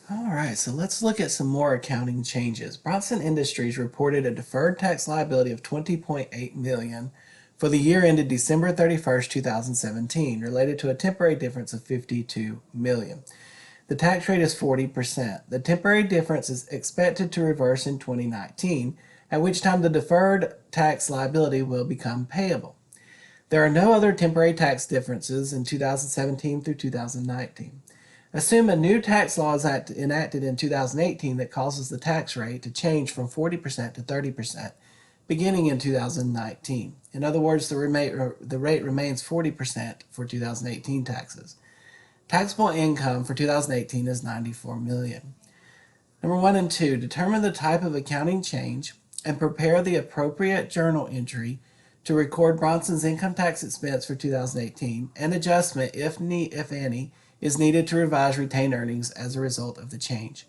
All right, so let's look at some more accounting changes. Bronson Industries reported a deferred tax liability of $20.8 million for the year ended December 31st, 2017, related to a temporary difference of $52 million. The tax rate is 40%. The temporary difference is expected to reverse in 2019, at which time the deferred tax liability will become payable. There are no other temporary tax differences in 2017 through 2019. Assume a new tax law is enacted in 2018 that causes the tax rate to change from 40% to 30% beginning in 2019. In other words, the rate remains 40% for 2018 taxes. Taxable income for 2018 is $94 million. Number 1 and 2, determine the type of accounting change and prepare the appropriate journal entry to record Bronson's income tax expense for 2018. An adjustment, if any, is needed to revise retained earnings as a result of the change.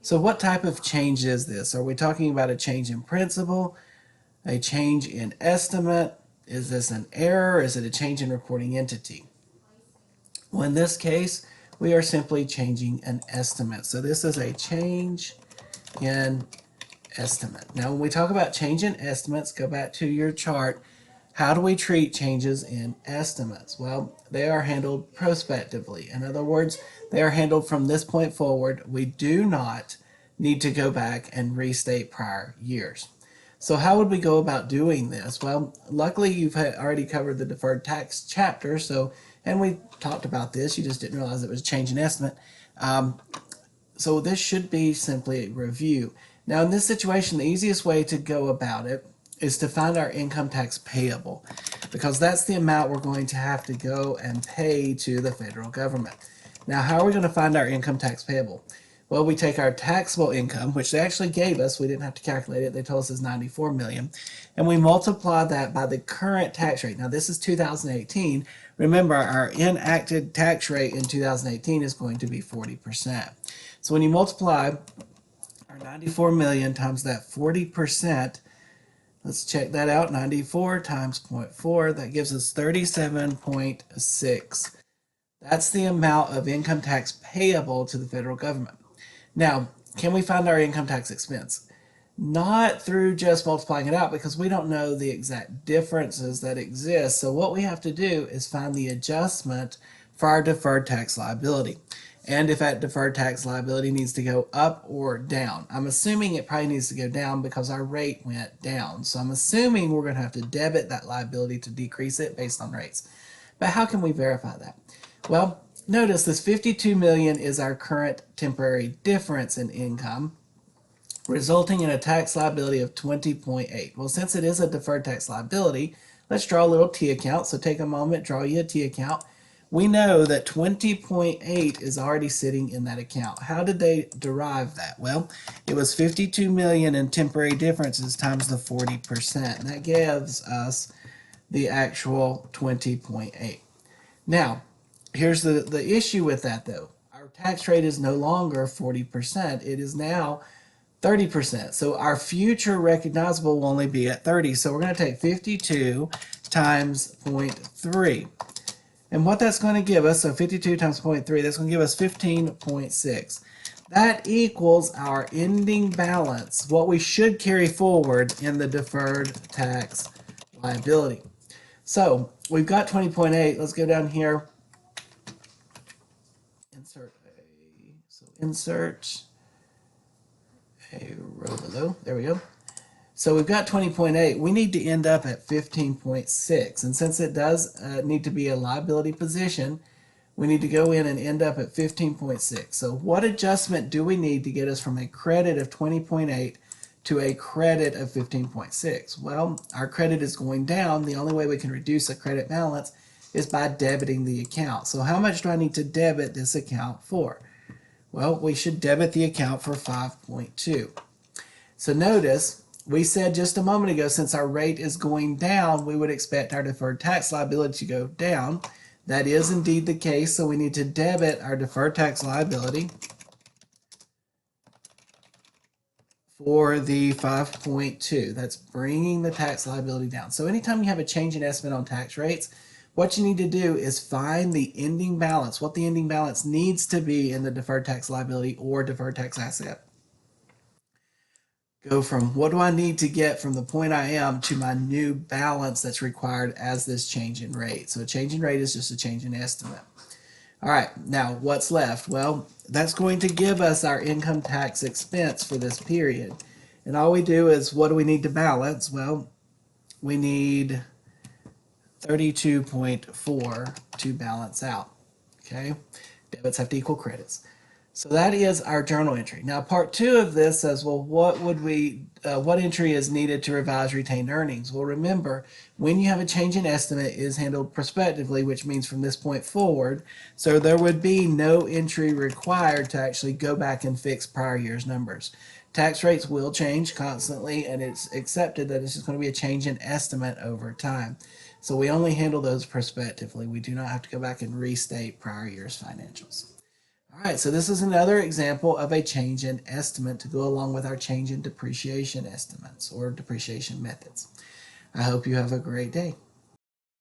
So what type of change is this? Are we talking about a change in principle, a change in estimate? Is this an error? Is it a change in recording entity? Well, in this case, we are simply changing an estimate. So this is a change in estimate. Now, when we talk about change in estimates, go back to your chart. How do we treat changes in estimates? Well, they are handled prospectively. In other words, they are handled from this point forward. We do not need to go back and restate prior years. So how would we go about doing this? Well, luckily you've already covered the deferred tax chapter, and we talked about this, you just didn't realize it was a change in estimate. So this should be simply a review. Now in this situation, the easiest way to go about it is to find our income tax payable, because that's the amount we're going to have to go and pay to the federal government. Now, how are we going to find our income tax payable? Well, we take our taxable income, which they actually gave us, we didn't have to calculate it, they told us is $94 million, and we multiply that by the current tax rate. Now, this is 2018. Remember, our enacted tax rate in 2018 is going to be 40%. So when you multiply our 94 million times that 40%, let's check that out. 94 times 0.4, that gives us 37.6. That's the amount of income tax payable to the federal government. Now, can we find our income tax expense? Not through just multiplying it out, because we don't know the exact differences that exist. So what we have to do is find the adjustment for our deferred tax liability. And if that deferred tax liability needs to go up or down. I'm assuming it probably needs to go down because our rate went down. So I'm assuming we're going to have to debit that liability to decrease it based on rates. But how can we verify that? Well, notice this 52 million is our current temporary difference in income, resulting in a tax liability of 20.8. Well, since it is a deferred tax liability, let's draw a little T account. So take a moment, draw you a T account. We know that 20.8 is already sitting in that account. How did they derive that? Well, it was 52 million in temporary differences times the 40%. And that gives us the actual 20.8. Now, here's the issue with that though. Our tax rate is no longer 40%. It is now 30%. So our future recognizable will only be at 30. So we're going to take 52 times 0.3. And what that's going to give us, so 52 times 0.3, that's going to give us 15.6. That equals our ending balance, what we should carry forward in the deferred tax liability. So we've got 20.8. Let's go down here. Insert a row below. There we go. So we've got 20.8. We need to end up at 15.6. And since it does need to be a liability position, we need to go in and end up at 15.6. So what adjustment do we need to get us from a credit of 20.8 to a credit of 15.6? Well, our credit is going down. The only way we can reduce a credit balance is by debiting the account. So how much do I need to debit this account for? Well, we should debit the account for 5.2. So notice, we said just a moment ago, since our rate is going down, we would expect our deferred tax liability to go down. That is indeed the case, so we need to debit our deferred tax liability for the 5.2. That's bringing the tax liability down. So anytime you have a change in estimate on tax rates, What you need to do is find the ending balance, what the ending balance needs to be in the deferred tax liability or deferred tax asset. Go from what do I need to get from the point I am to my new balance that's required as this change in rate. So a change in rate is just a change in estimate. All right, now what's left? Well, that's going to give us our income tax expense for this period. And all we do is, what do we need to balance? Well, we need 32.4 to balance out. Okay, debits have to equal credits. So that is our journal entry. Now, part two of this says, well, what entry is needed to revise retained earnings? Well, remember, when you have a change in estimate, it is handled prospectively, which means from this point forward. So there would be no entry required to actually go back and fix prior year's numbers. Tax rates will change constantly, and it's accepted that it's just going to be a change in estimate over time. So we only handle those prospectively. We do not have to go back and restate prior year's financials. All right, so this is another example of a change in estimate to go along with our change in depreciation estimates or depreciation methods. I hope you have a great day.